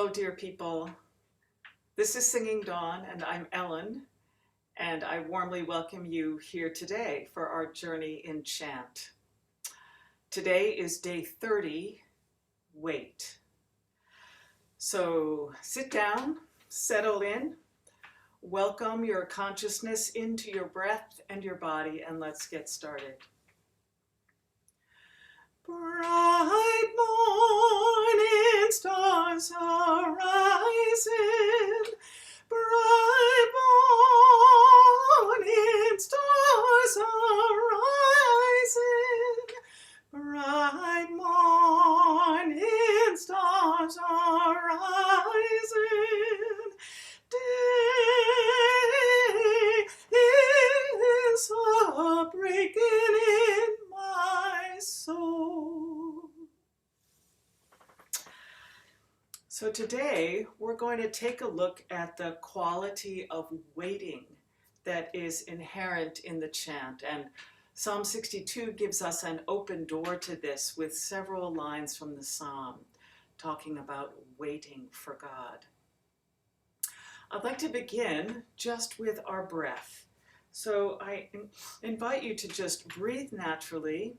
Hello, dear people. This is Singing Dawn, and I'm Ellen, and I warmly welcome you here today for our journey in chant. Today is day 30, wait. So sit down, settle in, welcome your consciousness into your breath and your body, and let's get started. Bright morning stars are rising, bright morning stars are rising, bright morning stars are rising, day is breaking in my soul. So today we're going to take a look at the quality of waiting that is inherent in the chant. And Psalm 62 gives us an open door to this with several lines from the psalm talking about waiting for God. I'd like to begin just with our breath. So I invite you to just breathe naturally.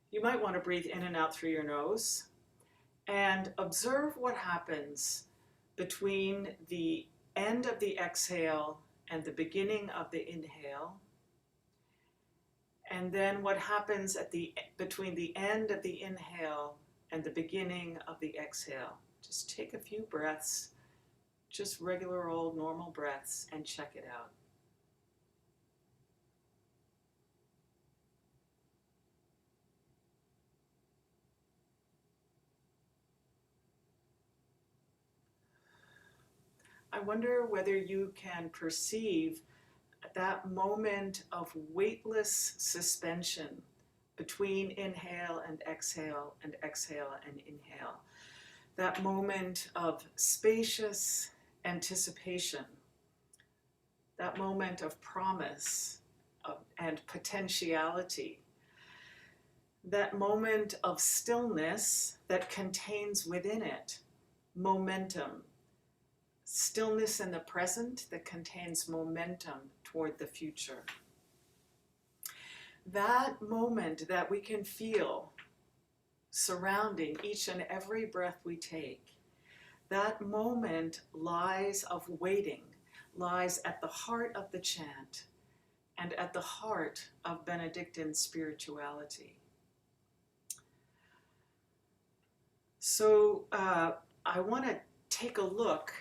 You might want to breathe in and out through your nose and observe what happens between the end of the exhale and the beginning of the inhale, and then what happens between the end of the inhale and the beginning of the exhale. Just take a few breaths, just regular old normal breaths, and check it out. I wonder whether you can perceive that moment of weightless suspension between inhale and exhale and inhale. That moment of spacious anticipation, that moment of promise and potentiality, that moment of stillness that contains within it momentum. Stillness in the present that contains momentum toward the future. That moment that we can feel surrounding each and every breath we take, that moment of waiting lies at the heart of the chant and at the heart of Benedictine spirituality. So I want to take a look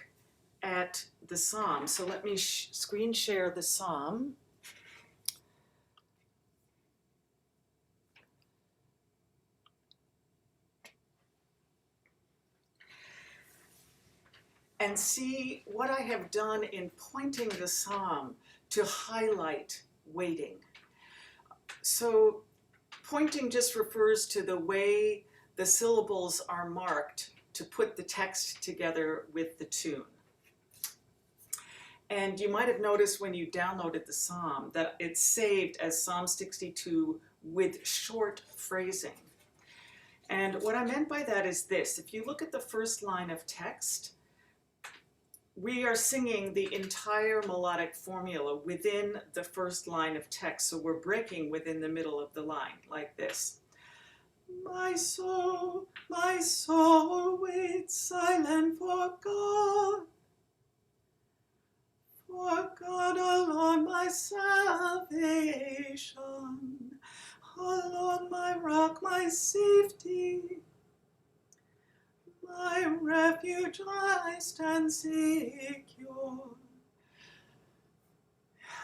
at the psalm. So let me screen share the psalm. And see what I have done in pointing the psalm to highlight waiting. So pointing just refers to the way the syllables are marked to put the text together with the tune. And you might have noticed when you downloaded the psalm that it's saved as Psalm 62 with short phrasing. And what I meant by that is this. If you look at the first line of text, we are singing the entire melodic formula within the first line of text. So we're breaking within the middle of the line like this. My soul waits silent for God. For God alone my salvation, alone my rock, my safety, my refuge I stand secure.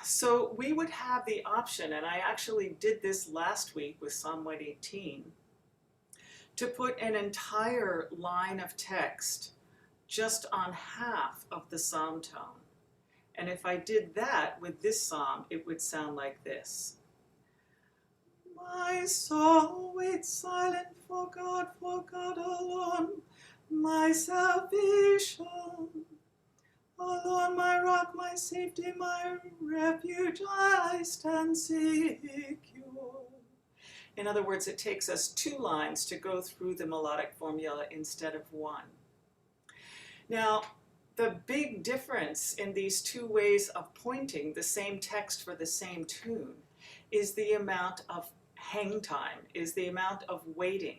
So we would have the option, and I actually did this last week with Psalm 118, to put an entire line of text just on half of the psalm tone. And if I did that with this psalm, it would sound like this. My soul waits silent for God alone, my salvation. Alone my rock, my safety, my refuge, I stand secure. In other words, it takes us 2 lines to go through the melodic formula instead of 1. Now, the big difference in these two ways of pointing the same text for the same tune is the amount of hang time, is the amount of waiting.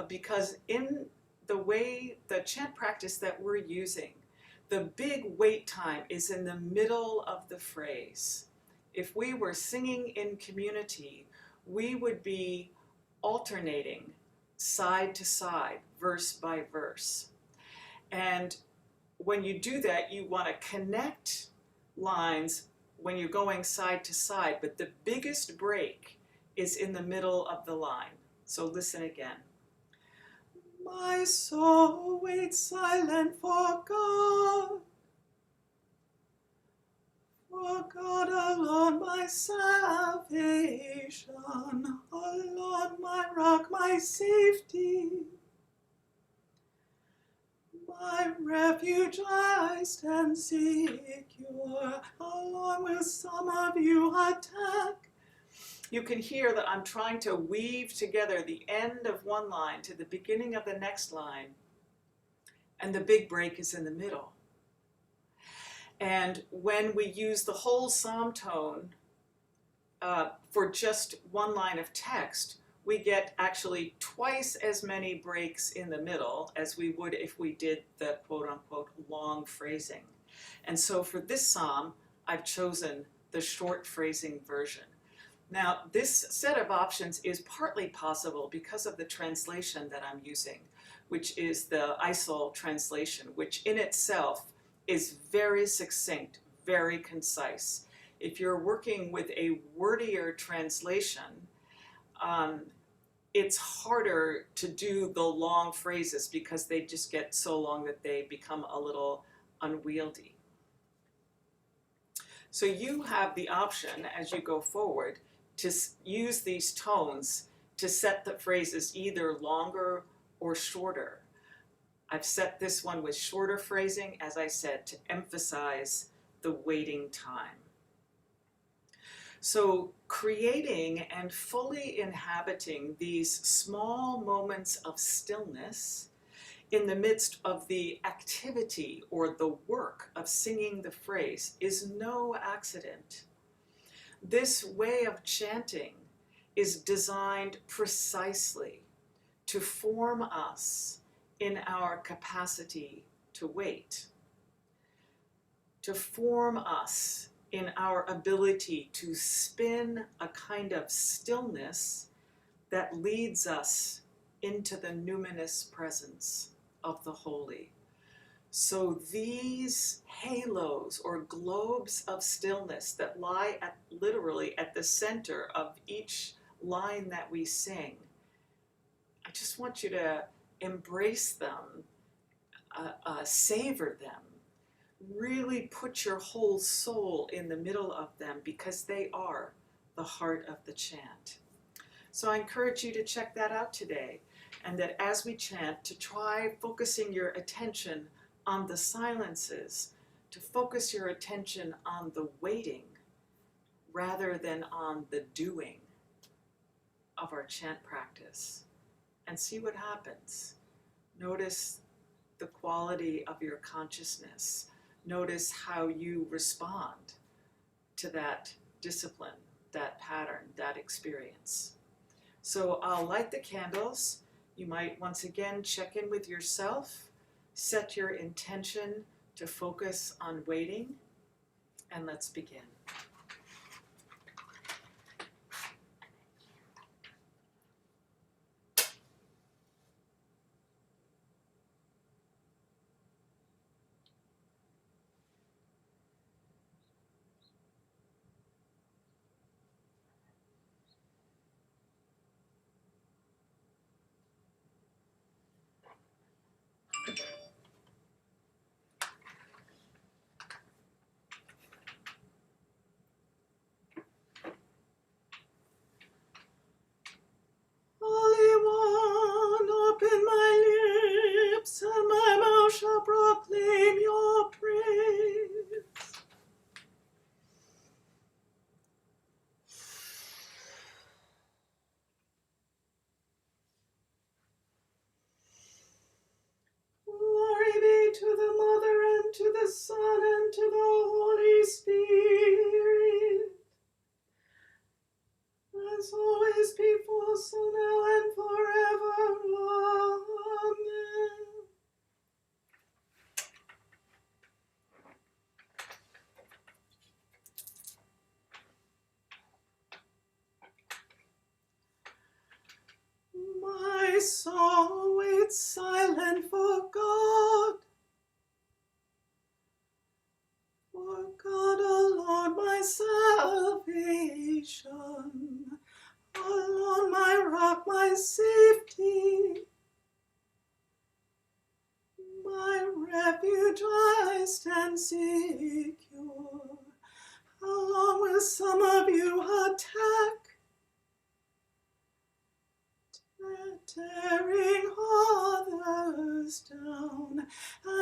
Because in the way, the chant practice that we're using, the big wait time is in the middle of the phrase. If we were singing in community, we would be alternating side to side, verse by verse. And when you do that, you want to connect lines when you're going side to side, but the biggest break is in the middle of the line. So listen again. My soul waits silent for God alone my salvation, alone my rock, my safety. My refuge I stand secure, along will some of you attack. You can hear that I'm trying to weave together the end of one line to the beginning of the next line, and the big break is in the middle. And when we use the whole psalm tone for just one line of text, we get actually twice as many breaks in the middle as we would if we did the quote-unquote long phrasing. And so for this psalm, I've chosen the short phrasing version. Now, this set of options is partly possible because of the translation that I'm using, which is the ISOL translation, which in itself is very succinct, very concise. If you're working with a wordier translation, it's harder to do the long phrases because they just get so long that they become a little unwieldy. So you have the option as you go forward to use these tones to set the phrases either longer or shorter. I've set this one with shorter phrasing, as I said, to emphasize the waiting time. So creating and fully inhabiting these small moments of stillness in the midst of the activity or the work of singing the phrase is no accident. This way of chanting is designed precisely to form us in our capacity to wait, to form us in our ability to spin a kind of stillness that leads us into the numinous presence of the holy. So these halos or globes of stillness that lie literally at the center of each line that we sing, I just want you to embrace them, savor them, really put your whole soul in the middle of them because they are the heart of the chant. So I encourage you to check that out today, and that as we chant, to try focusing your attention on the silences, to focus your attention on the waiting rather than on the doing of our chant practice, and see what happens. Notice the quality of your consciousness. Notice how you respond to that discipline, that pattern, that experience. So I'll light the candles. You might once again check in with yourself, set your intention to focus on waiting, and let's begin. Son, and to the Holy Spirit, as always before, so now and forever. Amen. My soul waits silent for God alone my salvation, alone my rock, my safety, my refuge I stand secure. Along with some of you attack, tearing others down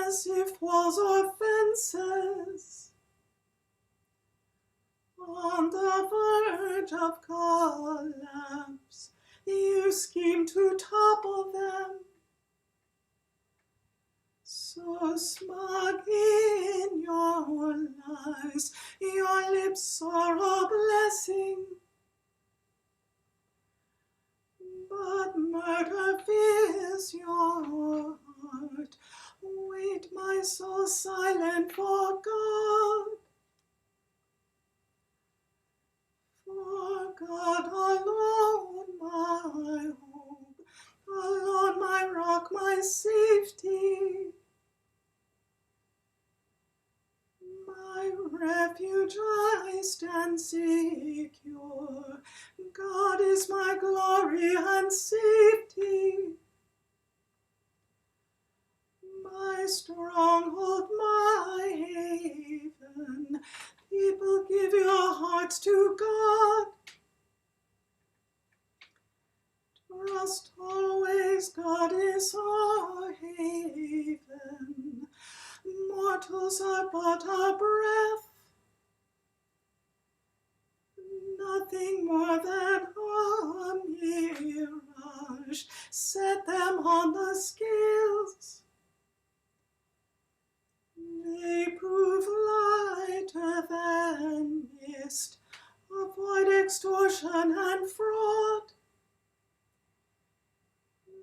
as if walls or fences. On the verge of collapse, you scheme to topple them. So smug in your lies, your lips are a blessing. But murder fills your heart. Wait, my soul, silent for God. For God alone my hope, alone my rock, my safety, my refuge I stand secure. God is my glory and safety, my stronghold, my haven. People, give your hearts to God. Trust always, God is our haven. Mortals are but a breath, nothing more than a mirage. Set them on the scales, they prove lighter than mist. Avoid extortion and fraud.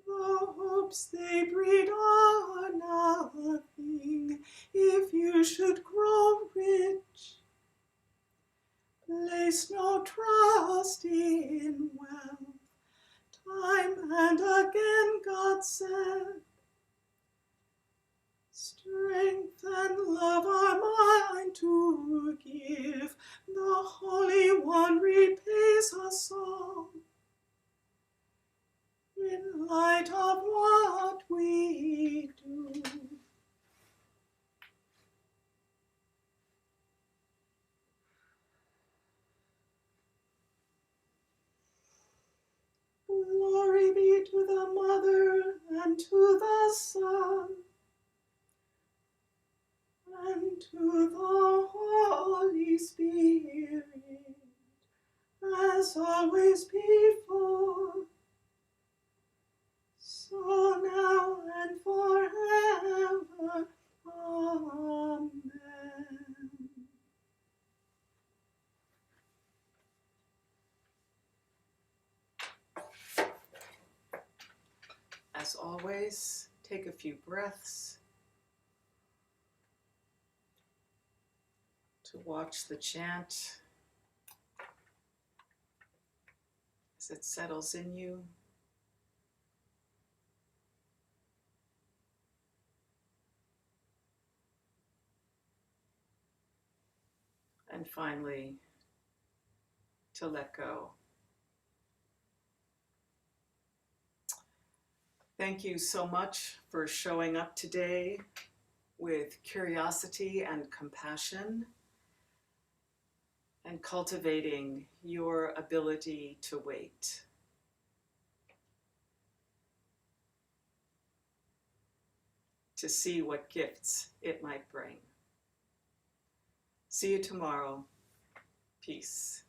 The hopes they breed are nothing if you should grow rich. Place no trust in wealth. Time and again God said, strength and love are mine to give. The Holy One repays us all in light of what we do. Glory be to the Mother, and to the Son, and to the Holy Spirit, as always before, so now and forever. Amen. As always, take a few breaths to watch the chant as it settles in you. And finally, to let go. Thank you so much for showing up today with curiosity and compassion and cultivating your ability to wait. To see what gifts it might bring. See you tomorrow. Peace.